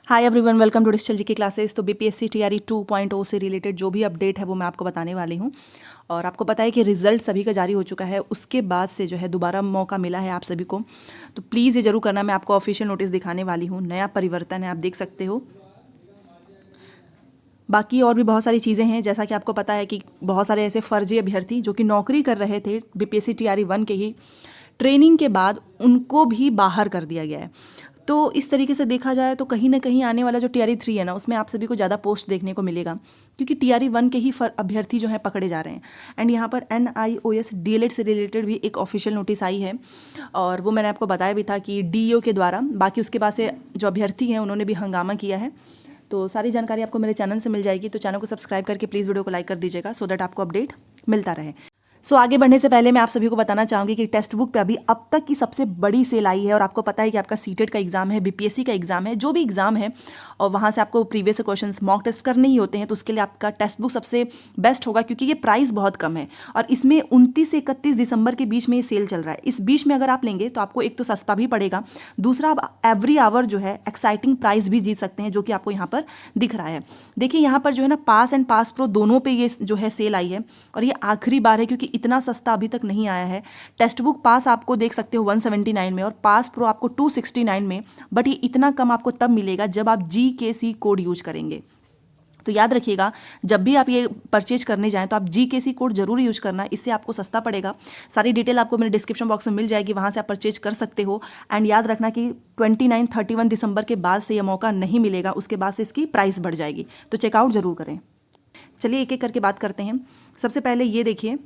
Hi everyone, welcome to digital GK classes. तो BPSC TRE 2.0 से related जो भी अपडेट है वो मैं आपको बताने वाली हूँ। और आपको पता है कि रिजल्ट सभी का जारी हो चुका है, उसके बाद से जो है दोबारा मौका मिला है आप सभी को। तो प्लीज़ ये जरूर करना, मैं आपको ऑफिशियल नोटिस दिखाने वाली हूँ। नया परिवर्तन है, आप देख सकते हो। बाकी और भी बहुत सारी चीज़ें हैं, जैसा कि आपको पता है कि बहुत सारे ऐसे फर्जी अभ्यर्थी जो कि नौकरी कर रहे थे बीपीएससी टीआरई 1 के ही ट्रेनिंग के बाद, उनको भी बाहर कर दिया गया है। तो इस तरीके से देखा जाए तो कहीं ना कहीं आने वाला जो टीआरई 3 है ना, उसमें आप सभी को ज़्यादा पोस्ट देखने को मिलेगा, क्योंकि टीआरई 1 के ही अभ्यर्थी जो है पकड़े जा रहे हैं। एंड यहाँ पर NIOS डीएलएड से रिलेटेड भी एक ऑफिशियल नोटिस आई है, और वो मैंने आपको बताया भी था कि डीईओ के द्वारा। बाकी उसके बाद से जो अभ्यर्थी हैं उन्होंने भी हंगामा किया है। तो सारी जानकारी आपको मेरे चैनल से मिल जाएगी, तो चैनल को सब्सक्राइब करके प्लीज़ वीडियो को लाइक कर दीजिएगा, सो दैट आपको अपडेट मिलता रहे। आगे बढ़ने से पहले मैं आप सभी को बताना चाहूँगी कि टेक्स्ट बुक पे अभी अब तक की सबसे बड़ी सेल आई है। और आपको पता है कि आपका सीटेट का एग्जाम है, बीपीएससी का एग्जाम है, जो भी एग्जाम है, और वहाँ से आपको प्रीवियस क्वेश्चंस मॉक टेस्ट करने ही होते हैं। तो उसके लिए आपका टेक्स्ट बुक सबसे बेस्ट होगा, क्योंकि ये प्राइस बहुत कम है और इसमें 29 से 31 दिसंबर के बीच में ये सेल चल रहा है। इस बीच में अगर आप लेंगे तो आपको एक तो सस्ता भी पड़ेगा, दूसरा आप एवरी आवर जो है एक्साइटिंग प्राइस भी जीत सकते हैं, जो कि आपको यहाँ पर दिख रहा है। देखिए यहाँ पर जो है ना, पास एंड पास प्रो दोनों पे ये जो है सेल आई है, और ये आखिरी बार है, क्योंकि इतना सस्ता अभी तक नहीं आया है। टेक्स्ट बुक पास आपको देख सकते हो 179 में, और पास प्रो आपको 269 में। बट ये इतना कम आपको तब मिलेगा जब आप GKC कोड यूज करेंगे। तो याद रखिएगा, जब भी आप ये परचेज करने जाएं तो आप GKC कोड जरूर यूज करना, इससे आपको सस्ता पड़ेगा। सारी डिटेल आपको मेरे डिस्क्रिप्शन बॉक्स में मिल जाएगी, वहां से आप परचेज कर सकते हो। एंड याद रखना कि 29-31 दिसंबर के बाद से यह मौका नहीं मिलेगा, उसके बाद से इसकी प्राइस बढ़ जाएगी। तो चेकआउट जरूर करें। चलिए एक एक करके बात करते हैं। सबसे पहले ये देखिए,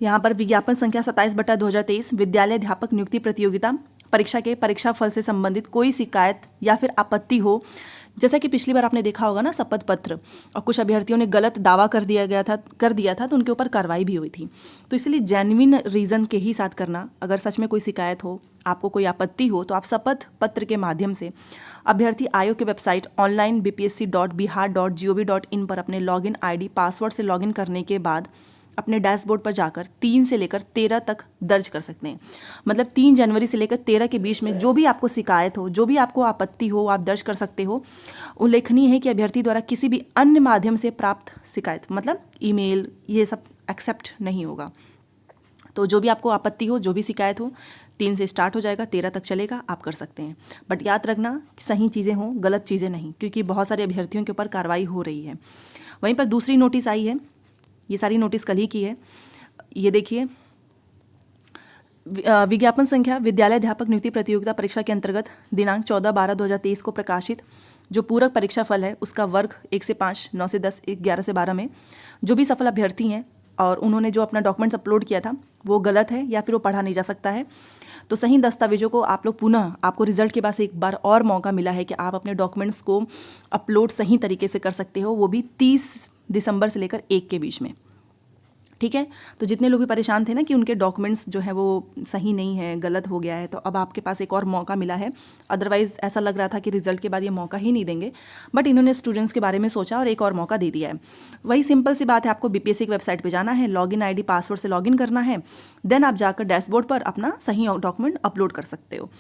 यहाँ पर विज्ञापन संख्या 27/2023 विद्यालय अध्यापक नियुक्ति प्रतियोगिता परीक्षा के परीक्षा फल से संबंधित कोई शिकायत या फिर आपत्ति हो। जैसा कि पिछली बार आपने देखा होगा ना, शपथ पत्र और कुछ अभ्यर्थियों ने गलत दावा कर दिया था, तो उनके ऊपर कार्रवाई भी हुई थी। तो इसलिए जेन्युइन रीजन के ही साथ करना। अगर सच में कोई शिकायत हो, आपको कोई आपत्ति हो, तो आप शपथ पत्र के माध्यम से अभ्यर्थी आयोग की वेबसाइट onlinebpsc.bihar.gov.in पर अपने लॉगिन ID पासवर्ड से लॉगिन करने के बाद अपने डैशबोर्ड पर जाकर 3 से लेकर 13 तक दर्ज कर सकते हैं। मतलब 3 जनवरी से लेकर 13 के बीच में जो भी आपको शिकायत हो, जो भी आपको आपत्ति हो, आप दर्ज कर सकते हो। उल्लेखनीय है कि अभ्यर्थी द्वारा किसी भी अन्य माध्यम से प्राप्त शिकायत, मतलब ईमेल, ये सब एक्सेप्ट नहीं होगा। तो जो भी आपको आपत्ति हो, जो भी शिकायत हो, 3 से स्टार्ट हो जाएगा, 13 तक चलेगा, आप कर सकते हैं। बट याद रखना, सही चीज़ें हों, गलत चीज़ें नहीं, क्योंकि बहुत सारे अभ्यर्थियों के ऊपर कार्रवाई हो रही है। वहीं पर दूसरी नोटिस आई है, ये सारी नोटिस कल ही की है। ये देखिए, विज्ञापन संख्या विद्यालय अध्यापक नियुक्ति प्रतियोगिता परीक्षा के अंतर्गत दिनांक 14/12/2023 को प्रकाशित जो पूरक परीक्षा फल है, उसका वर्ग 1 से 5, 9 से 10, 11 से 12 में जो भी सफल अभ्यर्थी हैं और उन्होंने जो अपना डॉक्यूमेंट्स अपलोड किया था वो गलत है या फिर वो पढ़ा नहीं जा सकता है, तो सही दस्तावेजों को आप लोग पुनः, आपको रिजल्ट के बाद से एक बार और मौका मिला है कि आप अपने डॉक्यूमेंट्स को अपलोड सही तरीके से कर सकते हो, वो भी 30 दिसंबर से लेकर 1 के बीच में। ठीक है, तो जितने लोग भी परेशान थे ना कि उनके डॉक्यूमेंट्स जो है वो सही नहीं है, गलत हो गया है, तो अब आपके पास एक और मौका मिला है। अदरवाइज़ ऐसा लग रहा था कि रिजल्ट के बाद ये मौका ही नहीं देंगे, बट इन्होंने स्टूडेंट्स के बारे में सोचा और एक और मौका दे दिया है। वही सिंपल सी बात है, आपको बीपीएससी की वेबसाइट पर जाना है, लॉगिन ID पासवर्ड से लॉगिन करना है, देन आप जाकर डैशबोर्ड पर अपना सही डॉक्यूमेंट अपलोड कर सकते हो।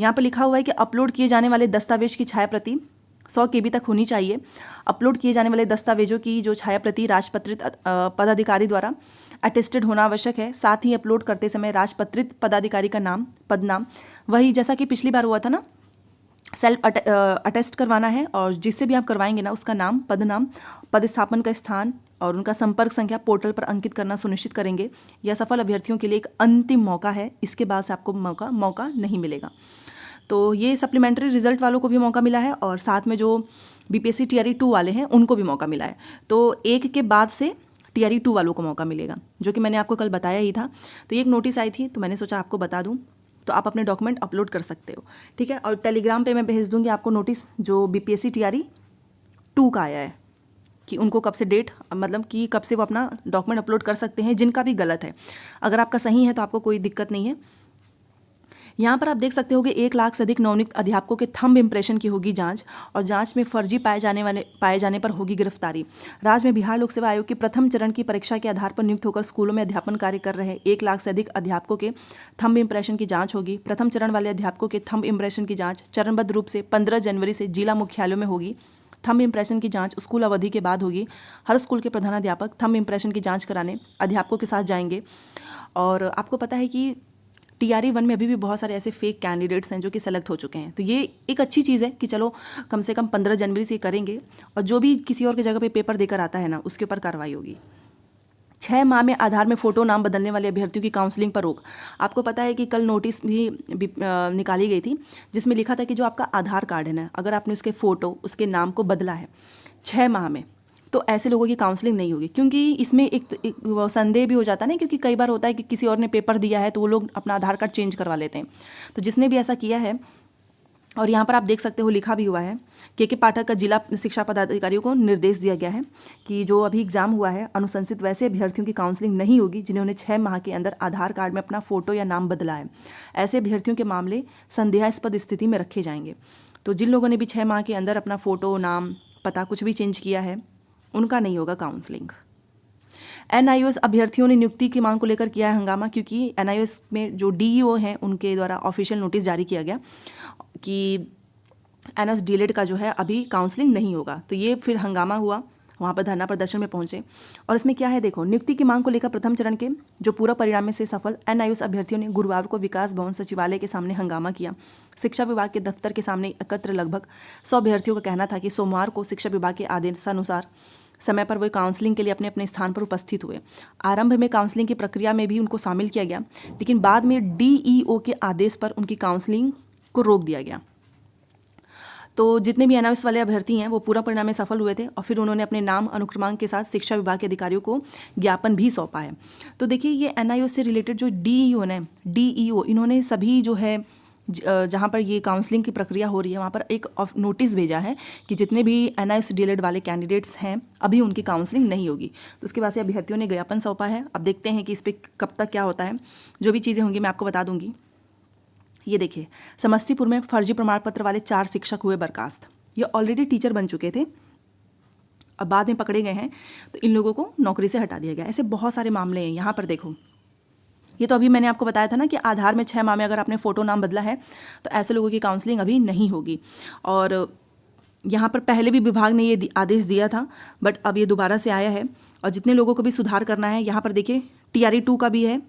यहाँ पर लिखा हुआ है कि अपलोड किए जाने वाले दस्तावेज की छाया प्रति 100 KB तक होनी चाहिए। अपलोड किए जाने वाले दस्तावेजों की जो छाया प्रति राजपत्रित पदाधिकारी द्वारा अटेस्टेड होना आवश्यक है। साथ ही अपलोड करते समय राजपत्रित पदाधिकारी का नाम, पदनाम, वही जैसा कि पिछली बार हुआ था ना, सेल्फ अटेस्ट करवाना है, और जिससे भी आप करवाएंगे ना, उसका नाम, पदनाम, पदस्थापन का स्थान और उनका संपर्क संख्या पोर्टल पर अंकित करना सुनिश्चित करेंगे। यह सफल अभ्यर्थियों के लिए एक अंतिम मौका है, इसके बाद से आपको मौका नहीं मिलेगा। तो ये सप्लीमेंट्री रिजल्ट वालों को भी मौका मिला है, और साथ में जो बीपीएससी टीआरई 2 वाले हैं उनको भी मौका मिला है। तो 1 के बाद से टीआरई 2 वालों को मौका मिलेगा, जो कि मैंने आपको कल बताया ही था। तो ये एक नोटिस आई थी, तो मैंने सोचा आपको बता दूं, तो आप अपने डॉक्यूमेंट अपलोड कर सकते हो। ठीक है, और टेलीग्राम पे मैं भेज दूंगी आपको नोटिस जो बीपीएससी टीआरई 2 का आया है, कि उनको कब से डेट, मतलब कि कब से वो अपना डॉक्यूमेंट अपलोड कर सकते हैं, जिनका भी गलत है। अगर आपका सही है तो आपको कोई दिक्कत नहीं है। यहाँ पर आप देख सकते हो कि 1 लाख से अधिक नवनियुक्त अध्यापकों के थंब इम्प्रेशन की होगी जांच और जांच में फर्जी पाए जाने पर होगी गिरफ्तारी। राज्य में बिहार लोक सेवा आयोग की प्रथम चरण की परीक्षा के आधार पर नियुक्त होकर स्कूलों में अध्यापन कार्य कर रहे 1 लाख से अधिक अध्यापकों के थंब इम्प्रेशन की जांच होगी। प्रथम चरण वाले अध्यापकों के थंब इम्प्रेशन की जांच चरणबद्ध रूप से 15 जनवरी से जिला मुख्यालयों में होगी। थंब इम्प्रेशन की जांच स्कूल अवधि के बाद होगी। हर स्कूल के प्रधानाध्यापक थंब इम्प्रेशन की जांच कराने अध्यापकों के साथ जाएंगे। और आपको पता है कि TRE 1 में अभी भी बहुत सारे ऐसे फेक कैंडिडेट्स हैं जो कि सेलेक्ट हो चुके हैं। तो ये एक अच्छी चीज़ है कि चलो कम से कम 15 जनवरी से करेंगे और जो भी किसी और की जगह पे पेपर देकर आता है ना उसके ऊपर कार्रवाई होगी। 6 माह में आधार में फ़ोटो नाम बदलने वाले अभ्यर्थियों की काउंसलिंग पर रोक। आपको पता है कि कल नोटिस भी निकाली गई थी जिसमें लिखा था कि जो आपका आधार कार्ड है ना, अगर आपने उसके फ़ोटो उसके नाम को बदला है 6 माह में, तो ऐसे लोगों की काउंसलिंग नहीं होगी। क्योंकि इसमें एक संदेह भी हो जाता है ना, क्योंकि कई बार होता है कि किसी और ने पेपर दिया है तो वो लोग अपना आधार कार्ड चेंज करवा लेते हैं। तो जिसने भी ऐसा किया है, और यहाँ पर आप देख सकते हो लिखा भी हुआ है के पाठक का जिला शिक्षा पदाधिकारियों को निर्देश दिया गया है कि जो अभी एग्जाम हुआ है अनुशंसित वैसे अभ्यर्थियों की काउंसलिंग नहीं होगी जिन्होंने 6 माह के अंदर आधार कार्ड में अपना फ़ोटो या नाम बदला है। ऐसे अभ्यर्थियों के मामले संदेहास्पद स्थिति में रखे जाएंगे। तो जिन लोगों ने भी 6 माह के अंदर अपना फ़ोटो नाम पता कुछ भी चेंज किया है उनका नहीं होगा काउंसलिंग। NIOS अभ्यर्थियों ने नियुक्ति की मांग को लेकर किया है हंगामा, क्योंकि NIOS में जो DEO हैं उनके द्वारा ऑफिशियल नोटिस जारी किया गया कि NIOS DLED का जो है अभी काउंसलिंग नहीं होगा। तो ये फिर हंगामा हुआ, वहाँ पर धरना प्रदर्शन में पहुंचे। और इसमें क्या है देखो, नियुक्ति की मांग को लेकर प्रथम चरण के जो पूरा परिणाम में से सफल NIOS अभ्यर्थियों ने गुरुवार को विकास भवन सचिवालय के सामने हंगामा किया। शिक्षा विभाग के दफ्तर के सामने एकत्र लगभग 100 अभ्यर्थियों का कहना था कि सोमवार को शिक्षा विभाग के आदेशानुसार समय पर वो काउंसलिंग के लिए अपने अपने स्थान पर उपस्थित हुए। आरंभ में काउंसलिंग की प्रक्रिया में भी उनको शामिल किया गया, लेकिन बाद में DEO के आदेश पर उनकी काउंसलिंग को रोक दिया गया। तो जितने भी NIOS वाले अभ्यर्थी हैं वो पूरा परिणाम में सफल हुए थे और फिर उन्होंने अपने नाम अनुक्रमांक के साथ शिक्षा विभाग के अधिकारियों को ज्ञापन भी सौंपा है। तो देखिए ये NIOS से रिलेटेड जो DEO इन्होंने सभी जो है जहाँ पर ये काउंसलिंग की प्रक्रिया हो रही है वहाँ पर एक नोटिस भेजा है कि जितने भी NIOS DLED वाले कैंडिडेट्स हैं अभी उनकी काउंसलिंग नहीं होगी। तो उसके बाद से अभ्यर्थियों ने ज्ञापन सौंपा है। अब देखते हैं कि इस पर कब तक क्या होता है। जो भी चीज़ें होंगी मैं आपको बता दूंगी। ये देखिए, समस्तीपुर में फर्जी प्रमाण पत्र वाले 4 शिक्षक हुए बर्खास्त। ये ऑलरेडी टीचर बन चुके थे, अब बाद में पकड़े गए हैं तो इन लोगों को नौकरी से हटा दिया गया। ऐसे बहुत सारे मामले हैं। यहाँ पर देखो, ये तो अभी मैंने आपको बताया था ना कि आधार में 6 माह में अगर आपने फ़ोटो नाम बदला है तो ऐसे लोगों की काउंसलिंग अभी नहीं होगी। और यहाँ पर पहले भी विभाग ने ये आदेश दिया था, बट अब ये दोबारा से आया है। और जितने लोगों को भी सुधार करना है, यहाँ पर देखिए TRE 2 का भी है।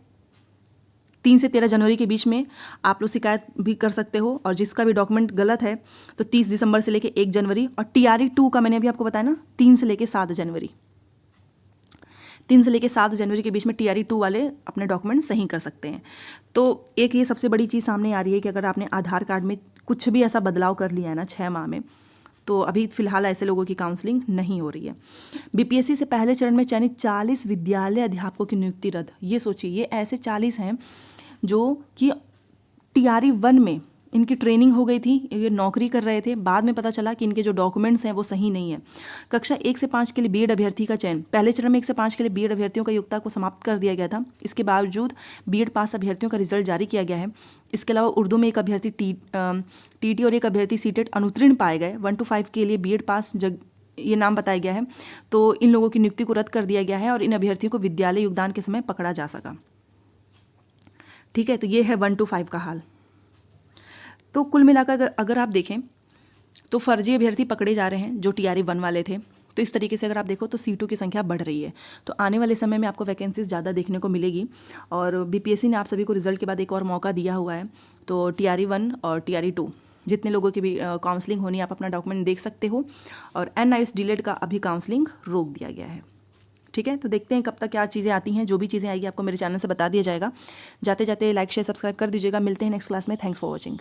3 से 13 जनवरी के बीच में आप लोग शिकायत भी कर सकते हो, और जिसका भी डॉक्यूमेंट गलत है तो 30 दिसंबर से लेके 1 जनवरी। और TRE 2 का मैंने अभी आपको बताया ना 3 से लेके 7 जनवरी, 3 से लेके 7 जनवरी के बीच में TRE 2 वाले अपने डॉक्यूमेंट सही कर सकते हैं। तो एक ये सबसे बड़ी चीज़ सामने आ रही है कि अगर आपने आधार कार्ड में कुछ भी ऐसा बदलाव कर लिया है ना 6 माह में, तो अभी फिलहाल ऐसे लोगों की काउंसलिंग नहीं हो रही है। BPSC से पहले चरण में चयनित 40 विद्यालय अध्यापकों की नियुक्ति रद्द। ये सोचिए, ये ऐसे 40 हैं जो कि TRE 1 में इनकी ट्रेनिंग हो गई थी, ये नौकरी कर रहे थे, बाद में पता चला कि इनके जो डॉक्यूमेंट्स हैं वो सही नहीं है। कक्षा 1 से 5 के लिए B.Ed अभ्यर्थी का चयन, पहले चरण में 1 से 5 के लिए B.Ed अभ्यर्थियों का योग्यता को समाप्त कर दिया गया था। इसके बावजूद B.Ed पास अभ्यर्थियों का रिजल्ट जारी किया गया है। इसके अलावा उर्दू में एक अभ्यर्थी TT और एक अभ्यर्थी CTET अनुत्तीर्ण पाए गए। 1 to 5 के लिए B.Ed पास ये नाम बताया गया है। तो इन लोगों की नियुक्ति को रद्द कर दिया गया है और इन अभ्यर्थियों को विद्यालय योगदान के समय पकड़ा जा सका। ठीक है, तो ये है 1 to 5 का हाल। तो कुल मिलाकर अगर आप देखें तो फर्जी अभ्यर्थी पकड़े जा रहे हैं जो TRE 1 वाले थे। तो इस तरीके से अगर आप देखो तो सीटों की संख्या बढ़ रही है। तो आने वाले समय में आपको वैकेंसीज ज़्यादा देखने को मिलेगी। और BPSC ने आप सभी को रिजल्ट के बाद एक और मौका दिया हुआ है। तो TRE 1 और TRE 2 जितने लोगों की भी काउंसलिंग होनी, आप अपना डॉक्यूमेंट देख सकते हो। और NIOS DLED का अभी काउंसलिंग रोक दिया गया है। ठीक है, तो देखते हैं कब तक क्या चीज़ें आती हैं। जो भी चीज़ें आएगी आपको मेरे चैनल से बता दिया जाएगा। जाते जाते लाइक शेयर सब्सक्राइब कर दीजिएगा। मिलते हैं नेक्स्ट क्लास में। Thanks for watching.